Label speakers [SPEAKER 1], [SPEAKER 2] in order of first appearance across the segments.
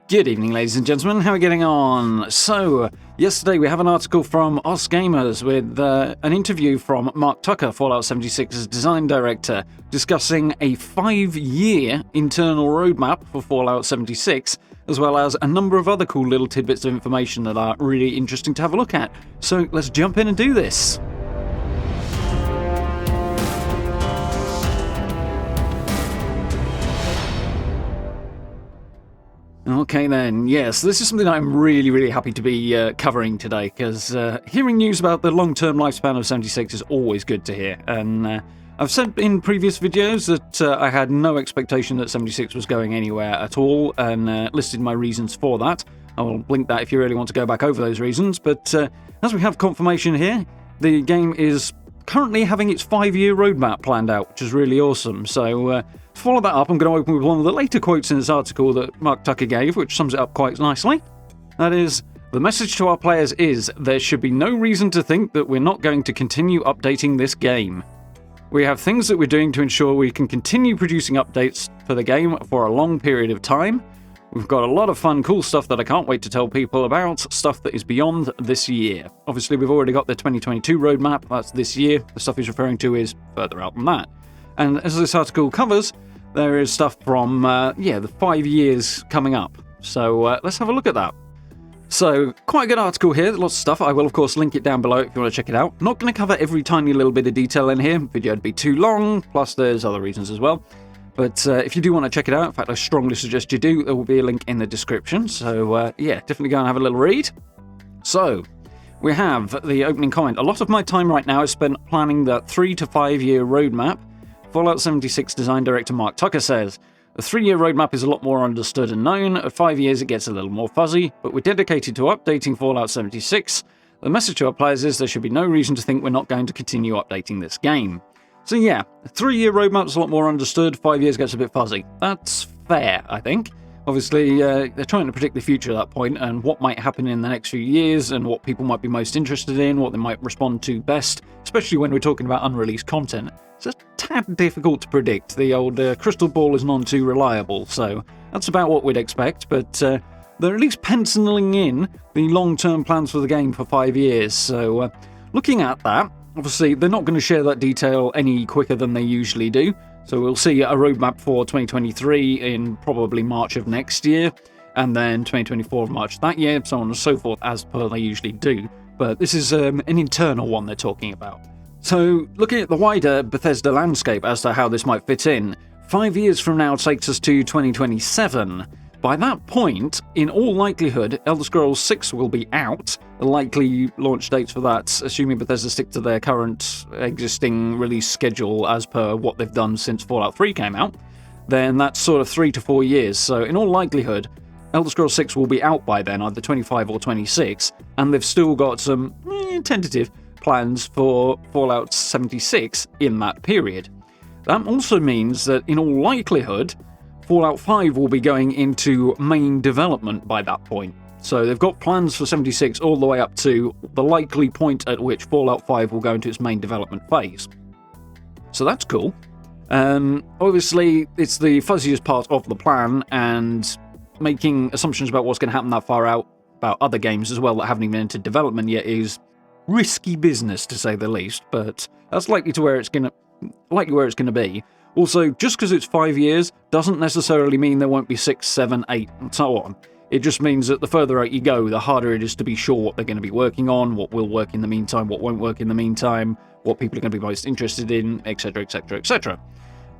[SPEAKER 1] Good evening, ladies and gentlemen. How are we getting on? So, yesterday we have an article from Us Gamers with an interview from Mark Tucker, Fallout 76's design director, discussing a 5-year internal roadmap for Fallout 76, as well as a number of other cool little tidbits of information that are really interesting to have a look at. So, let's jump in and do this. Okay then, yes, this is something I'm really happy to be covering today, because hearing news about the long-term lifespan of 76 is always good to hear, and I've said in previous videos that I had no expectation that 76 was going anywhere at all, and listed my reasons for that. I will link that if you really want to go back over those reasons, but as we have confirmation here, the game is currently having its 5-year roadmap planned out, which is really awesome. So to follow that up, I'm going to open with one of the later quotes in this article that Mark Tucker gave, which sums it up quite nicely. That is, the message to our players is, there should be no reason to think that we're not going to continue updating this game. We have things that we're doing to ensure we can continue producing updates for the game for a long period of time. We've got a lot of fun, cool stuff that I can't wait to tell people about, stuff that is beyond this year. Obviously, we've already got the 2022 roadmap, that's this year. The stuff he's referring to is further out than that. And as this article covers, there is stuff from, the 5 years coming up. So let's have a look at that. So, quite a good article here, lots of stuff. I will, of course, link it down below if you want to check it out. Not going to cover every tiny little bit of detail in here. The video would be too long, plus there's other reasons as well. But if you do want to check it out, in fact, I strongly suggest you do. There will be a link in the description. So, definitely go and have a little read. So, we have the opening comment. A lot of my time right now is spent planning the 3 to 5 year roadmap. Fallout 76 design director Mark Tucker says, the 3-year roadmap is a lot more understood and known. At 5 years, it gets a little more fuzzy, but we're dedicated to updating Fallout 76. The message to our players is there should be no reason to think we're not going to continue updating this game. So yeah, a 3-year roadmap's a lot more understood, 5 years gets a bit fuzzy. That's fair, I think. Obviously, they're trying to predict the future at that point, and what might happen in the next few years, and what people might be most interested in, what they might respond to best, especially when we're talking about unreleased content. It's a tad difficult to predict. The old crystal ball is none too reliable, so that's about what we'd expect, but they're at least penciling in the long-term plans for the game for 5 years, so looking at that, obviously, they're not going to share that detail any quicker than they usually do. So we'll see a roadmap for 2023 in probably March of next year, and then 2024 of March that year, so on and so forth, as per they usually do. But this is an internal one they're talking about. So looking at the wider Bethesda landscape as to how this might fit in, 5 years from now takes us to 2027. By that point, in all likelihood, Elder Scrolls 6 will be out. The likely launch dates for that, assuming Bethesda stick to their current existing release schedule as per what they've done since Fallout 3 came out, then that's sort of 3 to 4 years. So in all likelihood, Elder Scrolls 6 will be out by then, either 25 or 26, and they've still got some tentative plans for Fallout 76 in that period. That also means that in all likelihood, Fallout 5 will be going into main development by that point. So they've got plans for 76 all the way up to the likely point at which Fallout 5 will go into its main development phase. So that's cool. Obviously, it's the fuzziest part of the plan, and making assumptions about what's going to happen that far out, about other games as well that haven't even entered development yet, is risky business, to say the least, but that's likely where it's going to be. Also, just because it's 5 years doesn't necessarily mean there won't be 6, 7, 8, and so on. It just means that the further out you go, the harder it is to be sure what they're going to be working on, what will work in the meantime, what won't work in the meantime, what people are going to be most interested in, etc, etc, etc.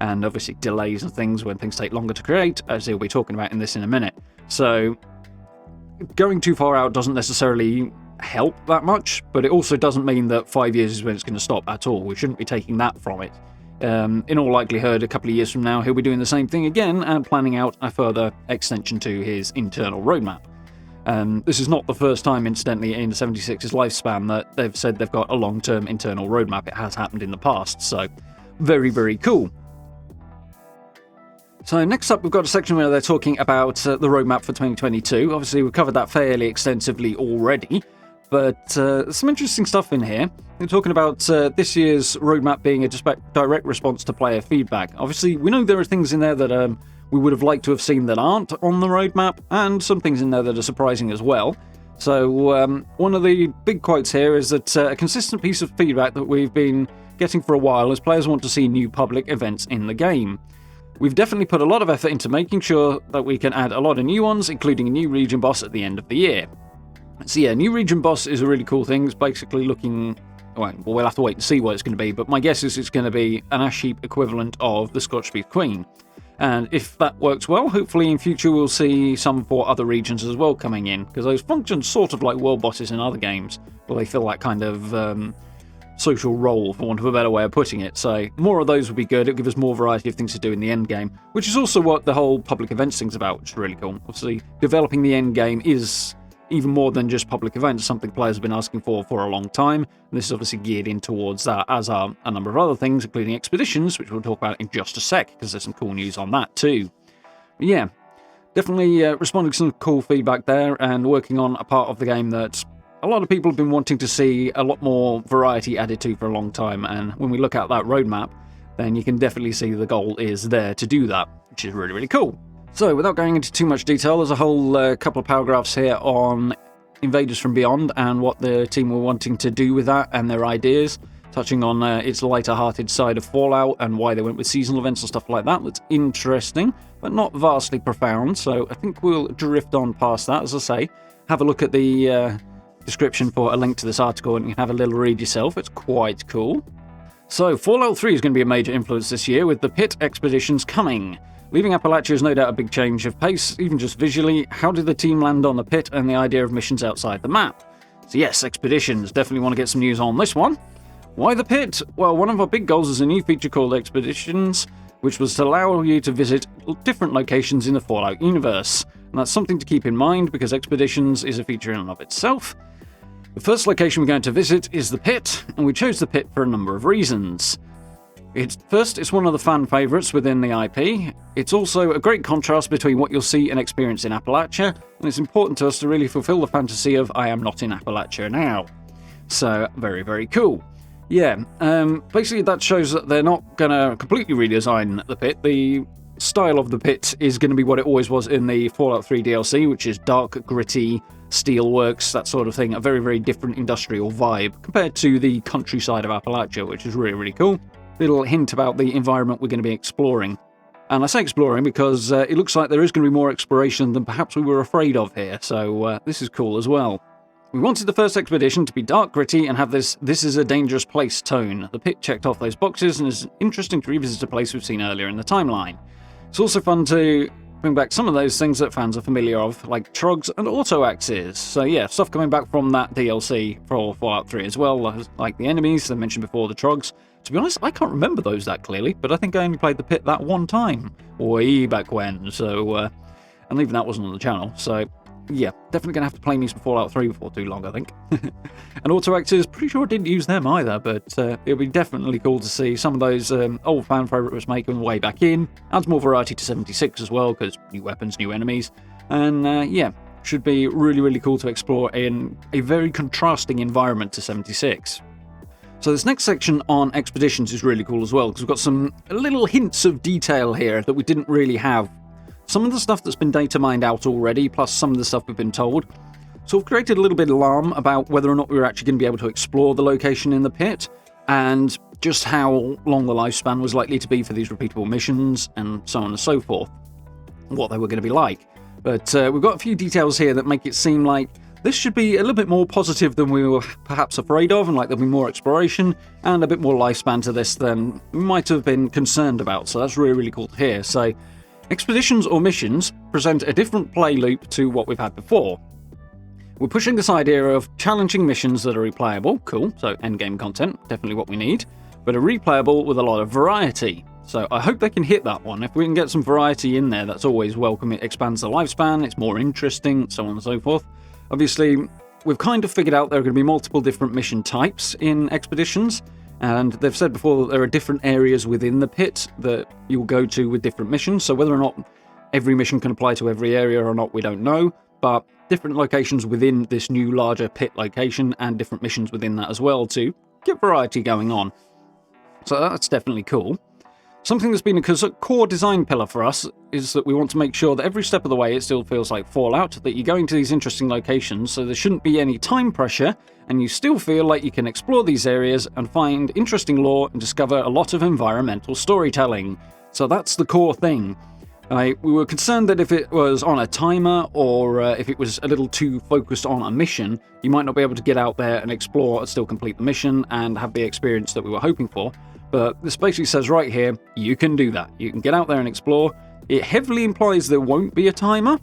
[SPEAKER 1] And obviously delays and things when things take longer to create, as he'll be talking about in this in a minute. So, going too far out doesn't necessarily help that much, but it also doesn't mean that 5 years is when it's going to stop at all. We shouldn't be taking that from it. In all likelihood, a couple of years from now, he'll be doing the same thing again and planning out a further extension to his internal roadmap. This is not the first time, incidentally, in 76's lifespan that they've said they've got a long-term internal roadmap. It has happened in the past, so very, very cool. So next up, we've got a section where they're talking about the roadmap for 2022. Obviously, we've covered that fairly extensively already, but some interesting stuff in here. They're talking about this year's roadmap being a direct response to player feedback. Obviously, we know there are things in there that we would have liked to have seen that aren't on the roadmap, and some things in there that are surprising as well. So one of the big quotes here is that a consistent piece of feedback that we've been getting for a while is players want to see new public events in the game. We've definitely put a lot of effort into making sure that we can add a lot of new ones, including a new region boss at the end of the year. So yeah, new region boss is a really cool thing. It's basically looking... Well, we'll have to wait and see what it's going to be, but my guess is it's going to be an ash heap equivalent of the Scotch Beef Queen. And if that works well, hopefully in future we'll see some for other regions as well coming in, because those function sort of like world bosses in other games, where they fill that kind of social role, for want of a better way of putting it. So more of those would be good. It'll give us more variety of things to do in the end game, which is also what the whole public events thing's about, which is really cool. Obviously, developing the end game is even more than just public events, something players have been asking for a long time. And this is obviously geared in towards that, as are a number of other things, including expeditions, which we'll talk about in just a sec, because there's some cool news on that too. But yeah, definitely responding to some cool feedback there, and working on a part of the game that a lot of people have been wanting to see a lot more variety added to for a long time. And when we look at that roadmap, then you can definitely see the goal is there to do that, which is really, really cool. So, without going into too much detail, there's a whole couple of paragraphs here on Invaders from Beyond and what the team were wanting to do with that and their ideas, touching on its lighter-hearted side of Fallout and why they went with seasonal events and stuff like that. That's interesting, but not vastly profound, so I think we'll drift on past that. As I say, have a look at the description for a link to this article and you can have a little read yourself. It's quite cool. So, Fallout 3 is going to be a major influence this year with the Pit expeditions coming. Leaving Appalachia is no doubt a big change of pace, even just visually. How did the team land on the Pit and the idea of missions outside the map? So yes, expeditions. Definitely want to get some news on this one. Why the Pit? Well, one of our big goals is a new feature called Expeditions, which was to allow you to visit different locations in the Fallout universe. And that's something to keep in mind, because Expeditions is a feature in and of itself. The first location we're going to visit is the Pit, and we chose the Pit for a number of reasons. First, it's one of the fan favourites within the IP. It's also a great contrast between what you'll see and experience in Appalachia, and it's important to us to really fulfill the fantasy of I am not in Appalachia now. So, very, very cool. Yeah, basically that shows that they're not going to completely redesign the Pit. The style of the Pit is going to be what it always was in the Fallout 3 DLC, which is dark, gritty, steelworks, that sort of thing. A very, very different industrial vibe compared to the countryside of Appalachia, which is really, really cool. Little hint about the environment we're going to be exploring. And I say exploring because it looks like there is going to be more exploration than perhaps we were afraid of here, so this is cool as well. We wanted the first expedition to be dark, gritty, and have this is a dangerous place tone. The Pit checked off those boxes, and is interesting to revisit a place we've seen earlier in the timeline. It's also fun to bring back some of those things that fans are familiar of, like trogs and auto-axes. So yeah, stuff coming back from that DLC for Fallout 3 as well, like the enemies I mentioned before, the trogs. To be honest, I can't remember those that clearly, but I think I only played the Pit that one time, way back when, so, and even that wasn't on the channel, so, yeah, definitely going to have to play me some Fallout 3 before too long, I think. And auto-axes, pretty sure I didn't use them either, but it'll be definitely cool to see some of those old fan favourites making way back in. Adds more variety to 76 as well, because new weapons, new enemies, and, yeah, should be really, really cool to explore in a very contrasting environment to 76. So this next section on expeditions is really cool as well, because we've got some little hints of detail here that we didn't really have. Some of the stuff that's been data mined out already, plus some of the stuff we've been told. So we've created a little bit of alarm about whether or not we were actually going to be able to explore the location in the Pit, and just how long the lifespan was likely to be for these repeatable missions, and so on and so forth. What they were going to be like. But we've got a few details here that make it seem like this should be a little bit more positive than we were perhaps afraid of, and like there'll be more exploration and a bit more lifespan to this than we might have been concerned about, so that's really, really cool to hear. So, expeditions or missions present a different play loop to what we've had before. We're pushing this idea of challenging missions that are replayable, cool, so endgame content, definitely what we need, but are replayable with a lot of variety. So I hope they can hit that one. If we can get some variety in there, that's always welcome. It expands the lifespan, it's more interesting, so on and so forth. Obviously, we've kind of figured out there are going to be multiple different mission types in expeditions, and they've said before that there are different areas within the Pit that you'll go to with different missions, so whether or not every mission can apply to every area or not, we don't know, but different locations within this new larger Pit location and different missions within that as well to get variety going on. So that's definitely cool. Something that's been a core design pillar for us is that we want to make sure that every step of the way it still feels like Fallout, that you're going to these interesting locations, so there shouldn't be any time pressure, and you still feel like you can explore these areas and find interesting lore and discover a lot of environmental storytelling. So that's the core thing. We were concerned that if it was on a timer or if it was a little too focused on a mission, you might not be able to get out there and explore and still complete the mission and have the experience that we were hoping for. But this basically says right here, you can do that. You can get out there and explore. It heavily implies there won't be a timer.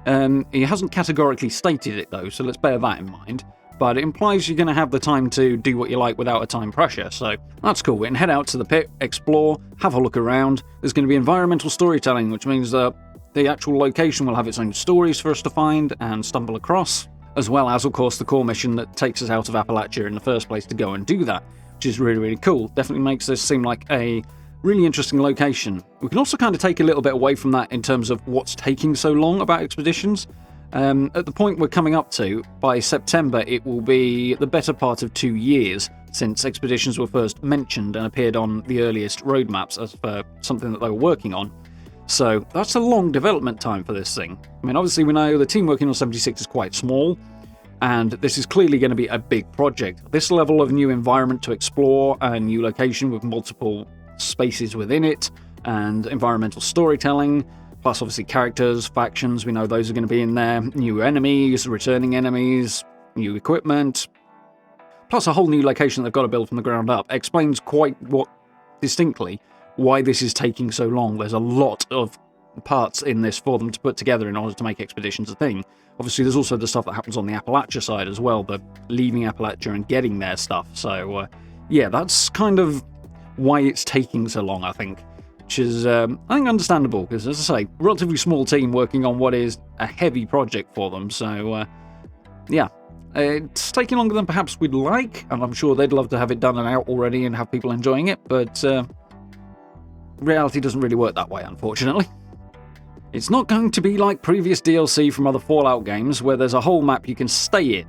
[SPEAKER 1] It hasn't categorically stated it though, so let's bear that in mind. But it implies you're going to have the time to do what you like without a time pressure, so that's cool. We can head out to the pit, explore, have a look around. There's going to be environmental storytelling, which means that the actual location will have its own stories for us to find and stumble across, as well as, of course, the core mission that takes us out of Appalachia in the first place to go and do that, which is really, really cool. Definitely makes this seem like a really interesting location. We can also kind of take a little bit away from that in terms of what's taking so long about expeditions. At the point we're coming up to, by September, it will be the better part of 2 years since expeditions were first mentioned and appeared on the earliest roadmaps as for something that they were working on. So that's a long development time for this thing. I mean, obviously we know the team working on 76 is quite small, and this is clearly going to be a big project. This level of new environment to explore, a new location with multiple spaces within it, and environmental storytelling, plus obviously characters, factions, we know those are going to be in there, new enemies, returning enemies, new equipment, plus a whole new location they've got to build from the ground up, explains quite distinctly why this is taking so long. There's a lot of parts in this for them to put together in order to make expeditions a thing. Obviously there's also the stuff that happens on the Appalachia side as well, the leaving Appalachia and getting their stuff, so yeah, that's kind of why it's taking so long, I think. Which is, I think, understandable, because, as I say, relatively small team working on what is a heavy project for them, so, yeah. It's taking longer than perhaps we'd like, and I'm sure they'd love to have it done and out already and have people enjoying it, but reality doesn't really work that way, unfortunately. It's not going to be like previous DLC from other Fallout games, where there's a whole map you can stay in.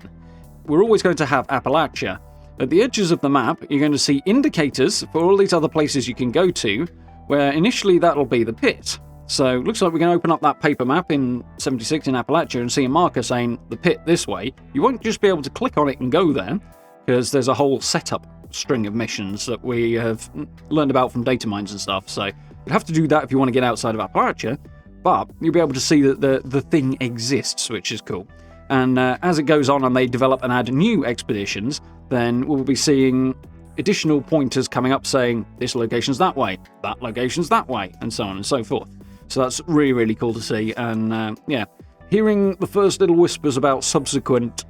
[SPEAKER 1] We're always going to have Appalachia. At the edges of the map, you're going to see indicators for all these other places you can go to, where initially that'll be the pit. So looks like we can open up that paper map in 76 in Appalachia and see a marker saying the pit this way. You won't just be able to click on it and go there, because there's a whole setup string of missions that we have learned about from data mines and stuff, so you'd have to do that if you want to get outside of Appalachia, but you'll be able to see that the thing exists, which is cool. And as it goes on and they develop and add new expeditions, then we'll be seeing additional pointers coming up saying this location's that way, that location's that way, and so on and so forth. So that's really, really cool to see, and yeah, hearing the first little whispers about subsequent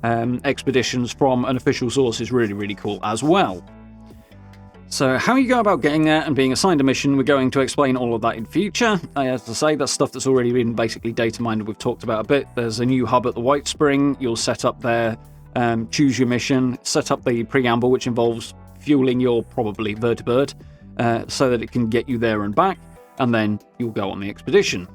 [SPEAKER 1] expeditions from an official source is really, really cool as well. So how you go about getting there and being assigned a mission, we're going to explain all of that in future. As I say, that's stuff that's already been basically data mined and we've talked about a bit. There's a new hub at the White Spring, you'll set up there, choose your mission, set up the preamble, which involves fueling your probably vertibird, so that it can get you there and back, and then you'll go on the expedition.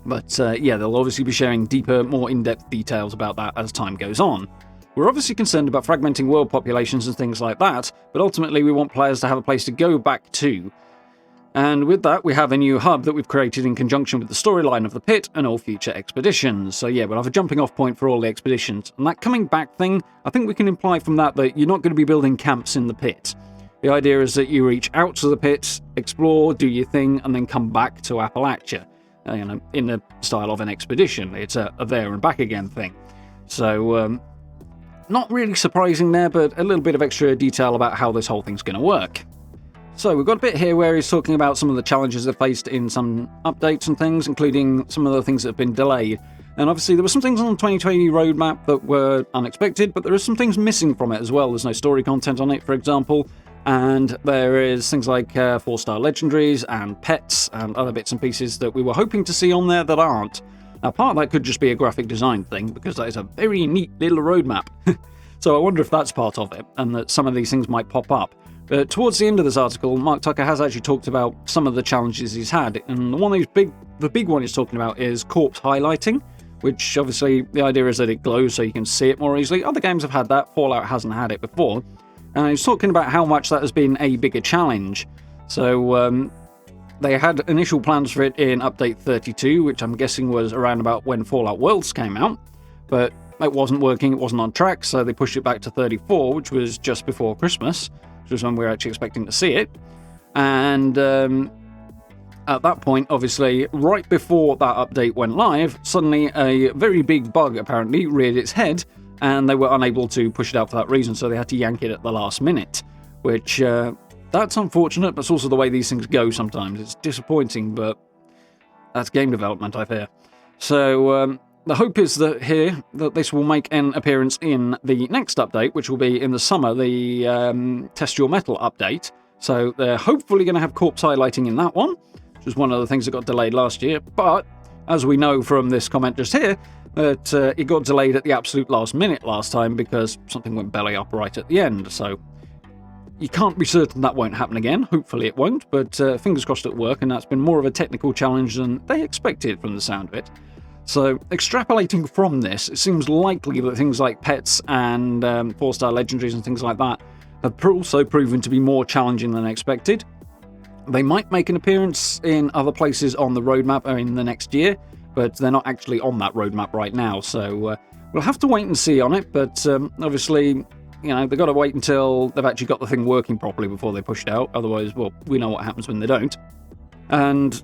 [SPEAKER 1] But yeah, they'll obviously be sharing deeper, more in-depth details about that as time goes on. We're obviously concerned about fragmenting world populations and things like that, but ultimately we want players to have a place to go back to. And with that, we have a new hub that we've created in conjunction with the storyline of the pit and all future expeditions. So yeah, we'll have a jumping off point for all the expeditions. And that coming back thing, I think we can imply from that you're not going to be building camps in the pit. The idea is that you reach out to the pit, explore, do your thing, and then come back to Appalachia. You know, in the style of an expedition. It's a there and back again thing. So, not really surprising there, but a little bit of extra detail about how this whole thing's going to work. So we've got a bit here where he's talking about some of the challenges they've faced in some updates and things, including some of the things that have been delayed. And obviously there were some things on the 2020 roadmap that were unexpected, but there are some things missing from it as well. There's no story content on it, for example, and there is things like 4-star legendaries and pets and other bits and pieces that we were hoping to see on there that aren't. Now, part of that could just be a graphic design thing, because that is a very neat little roadmap. So I wonder if that's part of it, and that some of these things might pop up. But towards the end of this article, Mark Tucker has actually talked about some of the challenges he's had, and the big one he's talking about is corpse highlighting, which obviously the idea is that it glows so you can see it more easily. Other games have had that, Fallout hasn't had it before. And he's talking about how much that has been a bigger challenge. So they had initial plans for it in Update 32, which I'm guessing was around about when Fallout Worlds came out, but it wasn't working, it wasn't on track, so they pushed it back to 34, which was just before Christmas, which was when we were actually expecting to see it. And at that point, obviously, right before that update went live, suddenly a very big bug apparently reared its head, and they were unable to push it out for that reason, so they had to yank it at the last minute, which that's unfortunate, but it's also the way these things go sometimes. It's disappointing, but that's game development, I fear. So the hope is that this will make an appearance in the next update, which will be in the summer, the Test Your Metal update. So they're hopefully going to have corpse highlighting in that one, which was one of the things that got delayed last year. But as we know from this comment just here, that it got delayed at the absolute last minute last time because something went belly up right at the end. So you can't be certain that won't happen again. Hopefully it won't, but fingers crossed it'll work, and that's been more of a technical challenge than they expected from the sound of it. So, extrapolating from this, it seems likely that things like pets and 4-star legendaries and things like that have also proven to be more challenging than expected. They might make an appearance in other places on the roadmap in the next year, but they're not actually on that roadmap right now, so we'll have to wait and see on it, but obviously, they've got to wait until they've actually got the thing working properly before they push it out, otherwise, well, we know what happens when they don't. And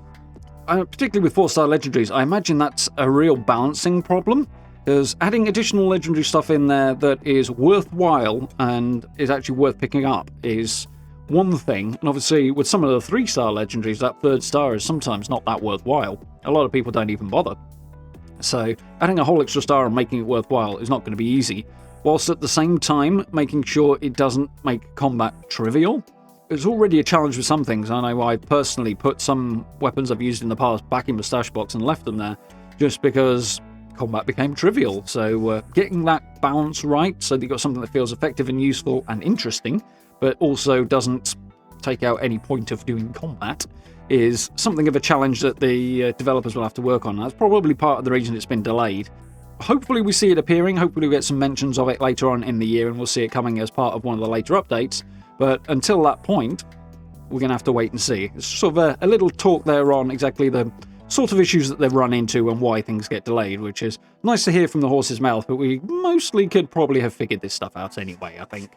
[SPEAKER 1] particularly with 4-star legendaries, I imagine that's a real balancing problem, because adding additional legendary stuff in there that is worthwhile and is actually worth picking up is one thing, and obviously with some of the 3-star legendaries, that 3rd star is sometimes not that worthwhile. A lot of people don't even bother. So adding a whole extra star and making it worthwhile is not going to be easy, whilst at the same time making sure it doesn't make combat trivial. It's already a challenge with some things. I know I personally put some weapons I've used in the past back in the stash box and left them there just because combat became trivial. So getting that balance right so that you've got something that feels effective and useful and interesting, but also doesn't take out any point of doing combat, is something of a challenge that the developers will have to work on. That's probably part of the reason it's been delayed. Hopefully we see it appearing, hopefully we get some mentions of it later on in the year and we'll see it coming as part of one of the later updates. But until that point, we're going to have to wait and see. It's sort of a little talk there on exactly the sort of issues that they've run into and why things get delayed, which is nice to hear from the horse's mouth, but we mostly could probably have figured this stuff out anyway, I think.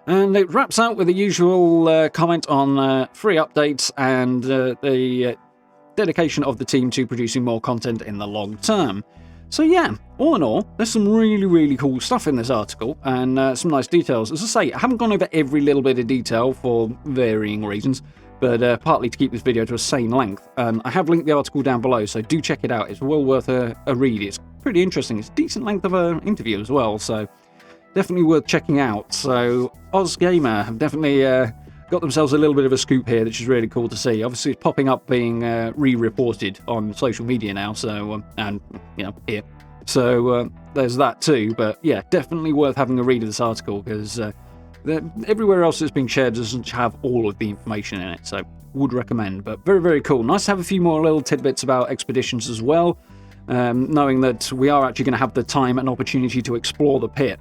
[SPEAKER 1] And it wraps out with the usual comment on free updates and the dedication of the team to producing more content in the long term. So yeah, all in all, there's some really, really cool stuff in this article, and some nice details. As I say, I haven't gone over every little bit of detail for varying reasons, but partly to keep this video to a sane length. I have linked the article down below, so do check it out. It's well worth a read. It's pretty interesting. It's a decent length of an interview as well, so definitely worth checking out. So OzGamer have definitely got themselves a little bit of a scoop here, which is really cool to see. Obviously, it's popping up being re-reported on social media now, so and here. So there's that too. But yeah, definitely worth having a read of this article, because everywhere else it's being shared doesn't have all of the information in it. So would recommend. But very, very cool. Nice to have a few more little tidbits about expeditions as well, knowing that we are actually going to have the time and opportunity to explore the pit.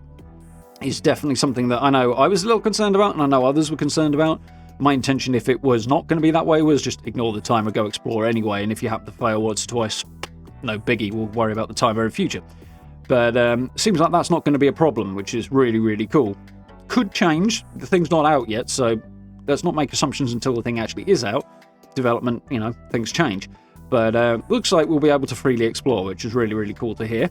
[SPEAKER 1] Is definitely something that I know I was a little concerned about, and I know others were concerned about. My intention, if it was not going to be that way, was just ignore the timer, go explore anyway, and if you happen to fail once or twice, no biggie, we'll worry about the timer in future. But seems like that's not going to be a problem, which is really, really cool. Could change. The thing's not out yet, so let's not make assumptions until the thing actually is out. Development, things change. But looks like we'll be able to freely explore, which is really, really cool to hear.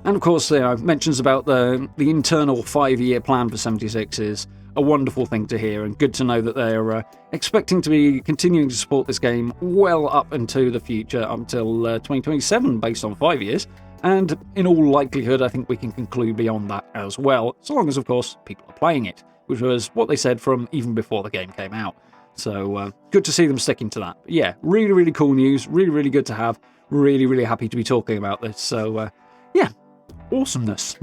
[SPEAKER 1] And of course, mentions about the internal 5-year plan for 76 is a wonderful thing to hear, and good to know that they're expecting to be continuing to support this game well up into the future, until 2027, based on 5 years. And in all likelihood, I think we can conclude beyond that as well, so long as, of course, people are playing it, which was what they said from even before the game came out. So good to see them sticking to that. But yeah, really, really cool news, really, really good to have, really, really happy to be talking about this. So yeah. Awesomeness.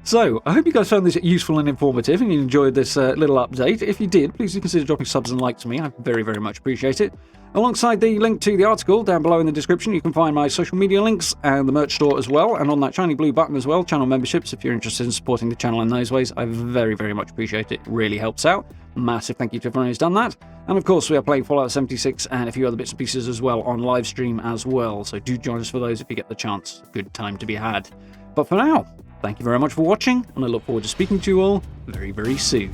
[SPEAKER 1] So, I hope you guys found this useful and informative and you enjoyed this little update. If you did, please do consider dropping subs and likes for me. I very, very much appreciate it. Alongside the link to the article down below in the description, you can find my social media links and the merch store as well. And on that shiny blue button as well, channel memberships, if you're interested in supporting the channel in those ways. I very, very much appreciate it. It really helps out. Massive thank you to everyone who's done that. And of course, we are playing Fallout 76 and a few other bits and pieces as well on live stream as well. So do join us for those if you get the chance. Good time to be had. But for now, thank you very much for watching, and I look forward to speaking to you all very, very soon.